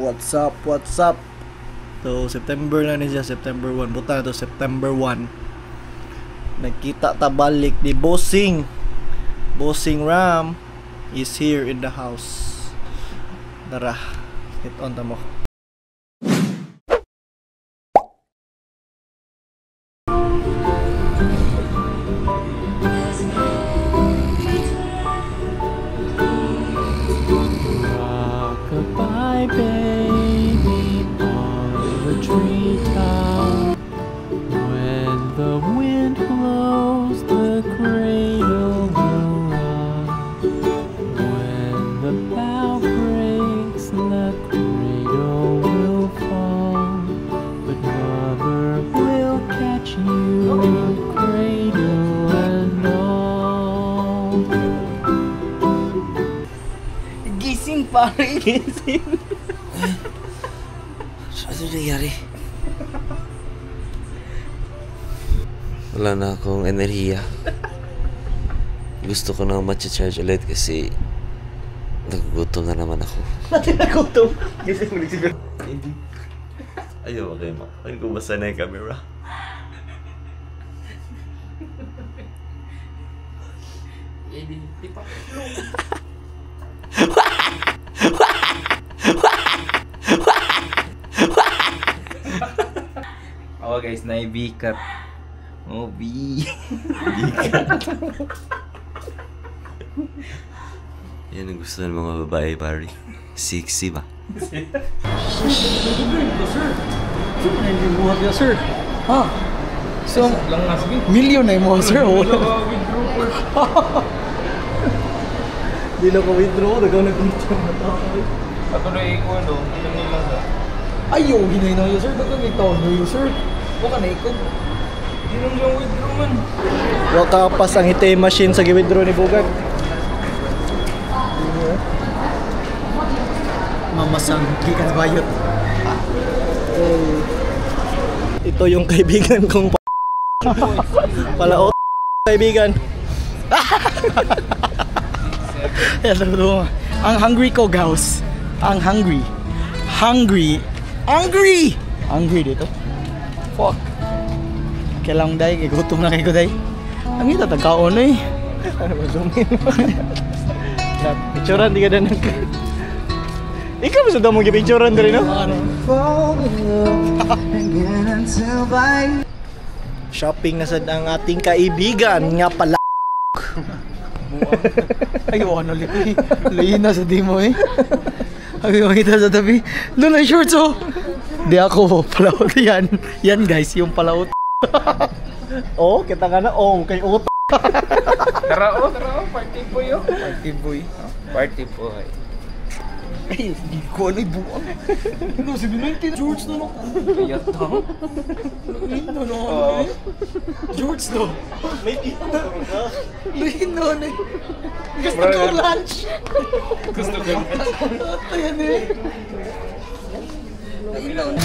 What's up? What's up? So, September na niya, September 1. Buta na to, September 1. Nagkita ta balik ni Bossing. Bossing Ram is here in the house. Tara, hit on ta mo. Goodbye, baby, on the treetop. When the wind blows, the cradle will rock. When the bough breaks, the cradle will fall. But mother will catch you, cradle and all. Gising pare, gising. Ano nangyari? Wala na akong enerhiya. Gusto ko na matcha-charge ulit kasi nagugutom na naman ako. Nagutom? Gising mo nagsiguro. Ayaw kayo ma. Ano ko basta na yung camera? Oh guys, naibikat. Oh, B. Yan ang gusto ng mga babae, pare. Sexy ba? Sir, hindi buhat ya, sir. Ha? So, Lang nga, sige. million na mo, sir. Hindi na ko withdraw. Nagaw nag-withdraw na tayo. Ako na ikaw, no? Ilan lang ba? Ayaw, hinay na yun, sir. Dagang itaw na yun, sir. Huwag ka na ikaw. Ilan yung withdraw man? Wakapas ang ATM machine sa gi-withdraw ni Bugag. Mamasang gikan bayot. Ito yung kaibigan kong palaot kaibigan. Yan sabi mo. Ang hungry ko, guys. Ang hungry. Hungry dito. Fuck. Kailang day, gutom na kayo day. Ang ito, tagkaon eh. Ano ba, zoom in? Picturean, di ka na nag... Ikaw ba sa damong picturean na rin, no? Ano? Shopping na sa ang ating kaibigan nga pala. Ay, ano, layin na sa dimo eh. Ay, makita sa tabi. Doon ay shorts, oh. Di ako, palaot yan. Yan guys, yung palaot. Oh, kita nga na, oh, kay Ot. Tara, party boy, oh. Party boy. Ay, hindi ko ano ibuang. Ano, si Binuntin, George na no. Kayat na. George no. May tito na. Lahin na eh. Gusto ko lunch. Gusto ko lunch. Ito yan eh.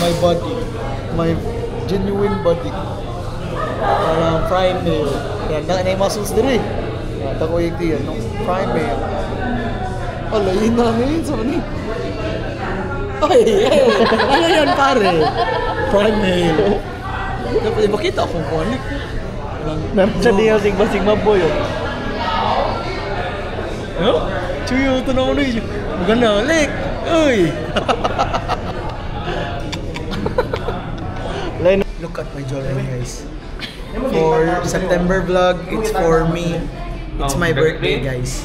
My body. My genuine body. Parang prime meal. Yan, na yung muscles din eh. Tako yung tiyan, no? Prime meal. Ala, yun namin. Saan ni? Ay! Ano yan, pare? Prime meal. Dapat makita akong kuhanik. Siya niya sigma boy. Ano? Chuyo, ito naman eh. Maganda, lik! Uy! Look at my jewelry, guys. For September vlog, it's for me. It's my birthday, guys.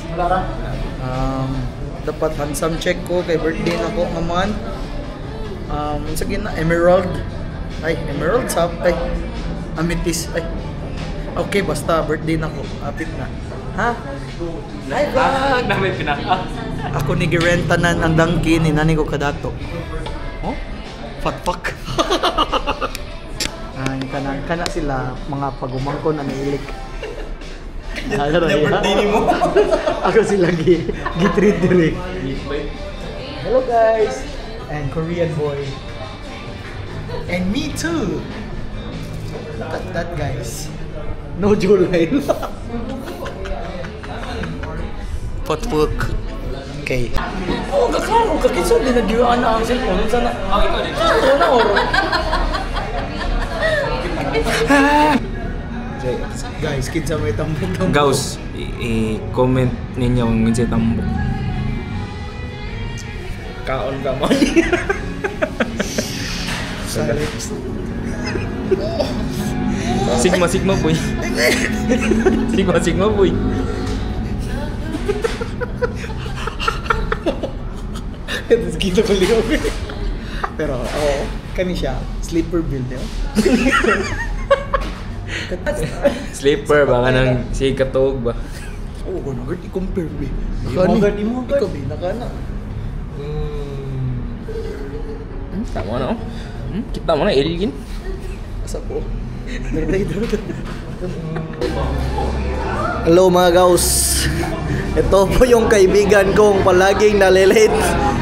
Dapat handsome check ko kay birthday na ko naman. Sige na, emerald. Ay, emerald sap. Ay, amethyst. Ay. Okay, basta birthday na ko. Apit na. Ha? Hi, vlog! Na may pinaka. Ako ni girentanan ang dangki ni nani ko kadato. Oh? Fat fuck. Kana sila mga pagumangkon na nailik. Birthday mo. Ako sila gi-treat dire. Hello guys. And Korean boy. And me too. Look at that guys. No jawline. Potwork. kay. Oo, kaklaro ka. Kinsa din nagyuan na ang cellphone. Sana. Ito na, oro. Guys, kinsa may tambok. Gaus, i-comment ninyo kung kinsa tambok. Kaon ka mo. Sigma boy. Sigma boy. Tapos kita ko liyaw. Pero, oo. Kani siya. Sleeper build niya. Sleeper ba kanang si katog ba? Oo, nagard i-compare be. Imogard. Ikaw be, nakana. Tama na. Kita mo na alien. Asa po? Hello mga gaus. Ito po yung kaibigan kong palaging nalilate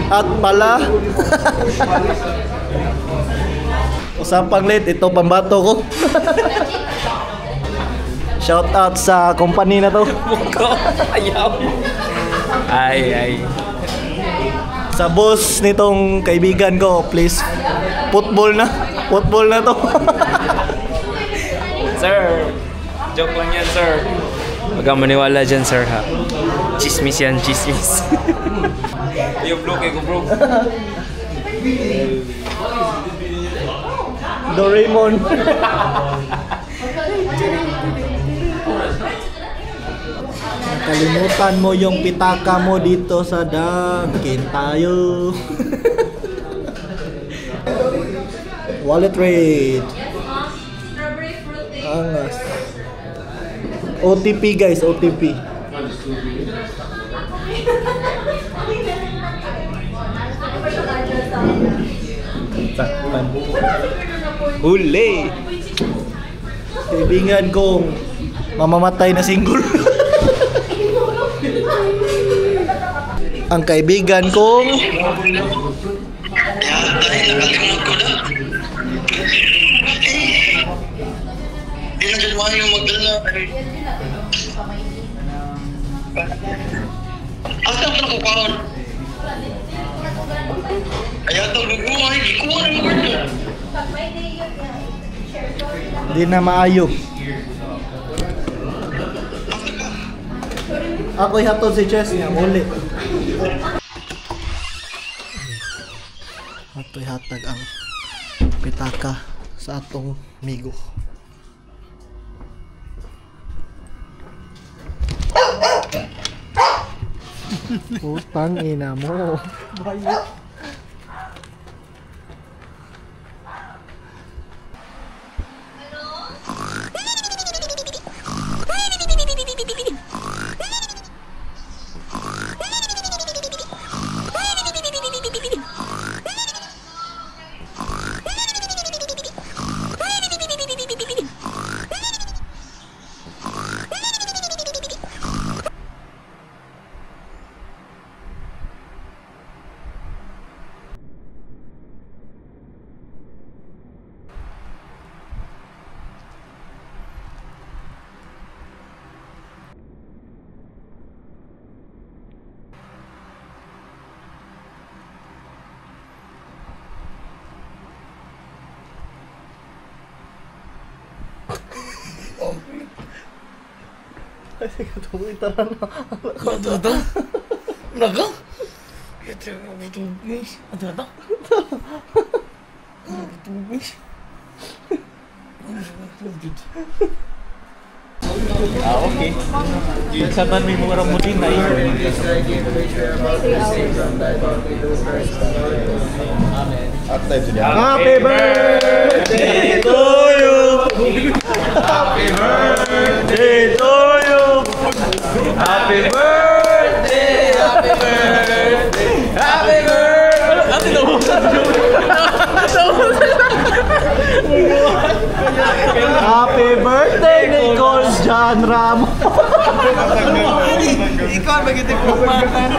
at pala usapang late, ito pambato ko. Shout out sa company na to. Ayaw. Ay. Sa boss nitong kaibigan ko, please. Football na to. Sir, joke lang yan, sir. Huwag kang maniwala dyan, sir, ha? Chismis yan, chismis. Yung blue kay ko, bro. Doraemon. Nakalimutan mo yung pitaka mo dito sa Dunkin tayo. Wallet rate. Angas. OTP guys, OTP. Takpan. Huli! Kaibigan kong mamamatay na single. Ang kaibigan kong Nakalimutan ko na. Hindi na dyan mahal yung magdala. Asa ka nakukaon? Kaya ito luguay, ikuha na mo ito. di na maayo. Ako'y hatod si Chess niya, muli. Ato'y hatag ang pitaka sa atong migo. Putang ina mo. Bayot. Ay, sige, tumuin tara na. Ito? Naga? Ito ang tubig. Ito? Tubig. Okay. Saban may murang mutin na Happy birthday to you. Happy birthday to you. Happy birthday, happy birthday, happy birthday. Happy birthday, Nicole John Ramos. Ikaw ang magitik pumakan.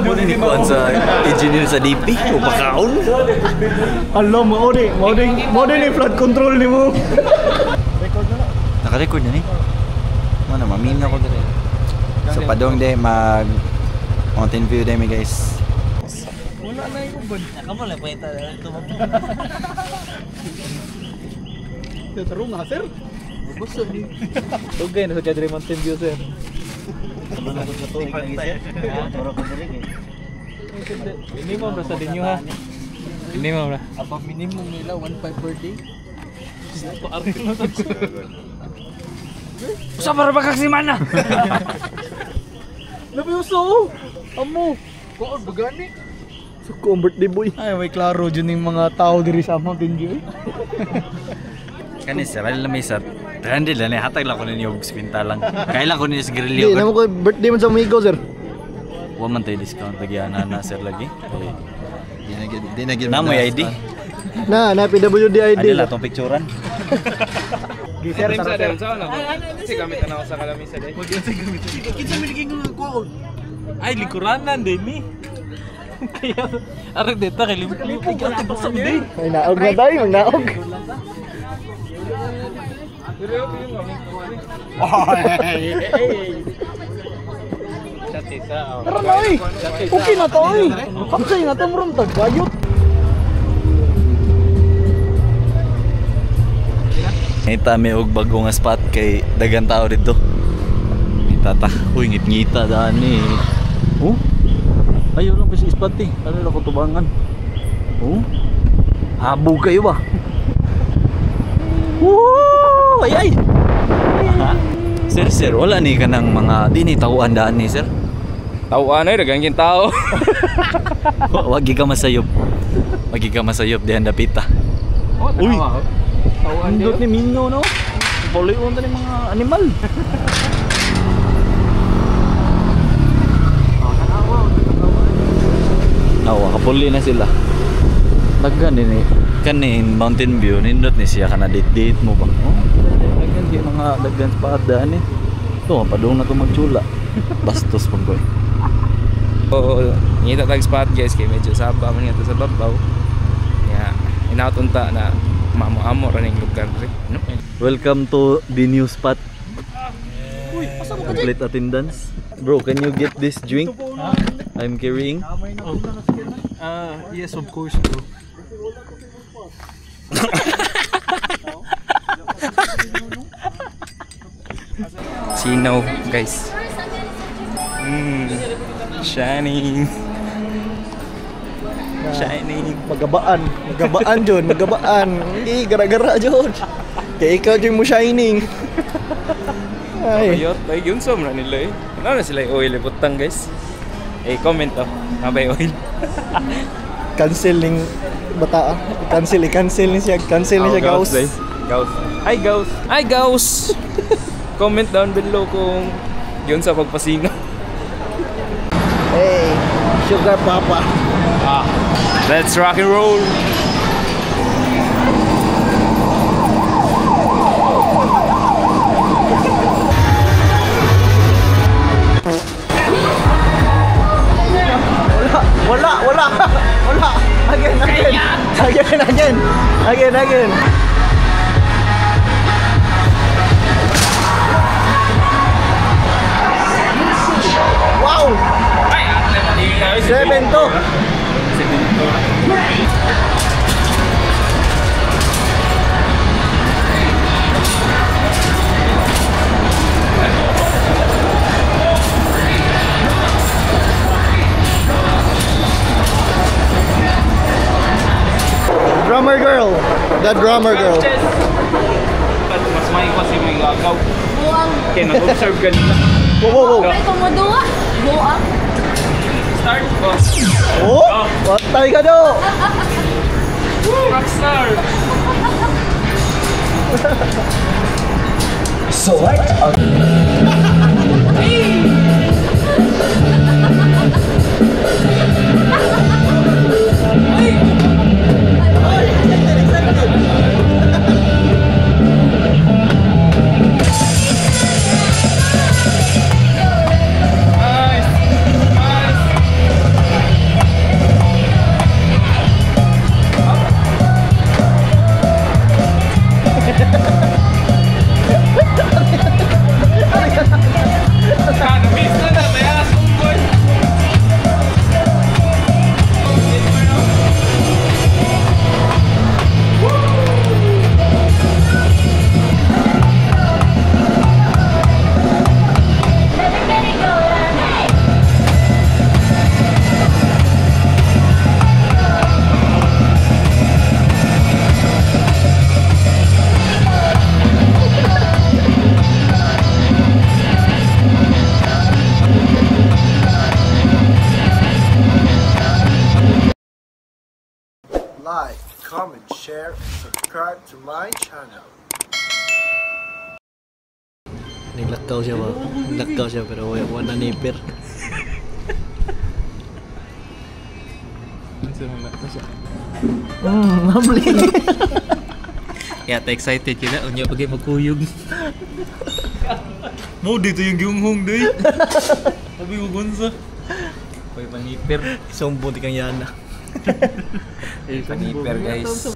Muna ni Kuan sa engineer sa DP o pakaon. Alam mo, mo din yung flood control ni mo. Naka-record na ni. Mana mamina ko dali. So padung de mag Mountain View de mi guys. Wala na yung ubod. Kamu lang kwenta na ito. Taro nga, sir. Gusto ni. Tugay na sa Cadre Mountain View, sir. Sama na ko sa tuig lagi sir. Turo ko diri kay. Minimum na sa dinyo ha. Minimum na. Apa minimum nila 1.5 per day? Paarin na sa Usa para ba si mana? Labi uso! Amo! Kuon bagani? So ko birthday boy. Ay, may klaro dyan yung mga tao diri sa Mountain View. Kani sir, alam mi sir. Hindi lang hatag lang ko ninyo og kwinta lang. Kailan ko ninyo sa Hindi, grilyo. naman ko birthday man sa amigo, sir. Wa man tay discount lagi ana sir lagi. Di na gid. Namoy ID. Na PWD ID. Adila tong picturean. Sir, Sa dem sa ano? Si gamit na ako sa kalamisa day. Kita mi ligay nga ko. Ay, likuranan din ni. Kaya, aray dito, kilimplip. Ay, naog na tayo, naog. Tara na, oy. Okay na to, oy. Okay na to, maroon tagbayot. Ngita may og bago nga spot kay dagan tao dito. Ngita ta. Uy, ngit-ngita daan ni. Oh? Ayaw lang pa si spot eh. Ano lang ko tubangan. Oh? Habo kayo ba? Woo! Ay ay! Sir, wala ni ka ng mga di ni tawuan daan ni sir. Tawaan ay dagang kin tao. Wag ka masayop. Wag ka masayop dihan dapita. Uy! Andot ni Minyo, no? Polion na mga animal. Nawa, kapuli na sila. Daghan din eh. Kanin Mountain View, nindot ni siya kana date mo ba? Oh, daghan di mga daghan spot daan eh. Ito, padung na to magchula. Bastos pag ko. Oo, ngita tag spot guys kay medyo saba man nga sa babaw. Ya, inautunta na mamo-amo ra ning lugar ri. No? Welcome to the new spot. Complete attendance. Bro, can you get this drink? I'm carrying. Yes, of course, bro. Sinaw, guys. Shining. Shining. Magabaan, John. Magabaan. Hindi, gara-gara, John. Kaya ikaw, John, mo shining. Ay. Ayot, ay yun sa mga nila eh. Ano na sila oil butang guys? Eh, comment to. Mabay oil. Canceling bata. Cancel ni siya. Cancel ni siya, Gauss. Gauss. Hi, Gauss. Hi, Gauss. Comment down below kung yun sa pagpasingaw. Hey, Sugar Papa. Let's rock and roll. Wala. Again. Wow! 7 to. Drummer girl. The drummer girl. Mas may kasi may gagaw. Kaya nag-observe kanina. Wow. Ay, kumadua. Buang. Start ko. Oh! Patay ka do! Rockstar. share, and subscribe to my channel. Naglakaw siya ba? Naglakaw siya pero wala nipper. Mamli. Yata excited kita. Unya pagi magkuyog. Mau dito yung giunghong day. Sabi ko gunsa. Pag paniper. Isang buti kang yana. Paniper guys.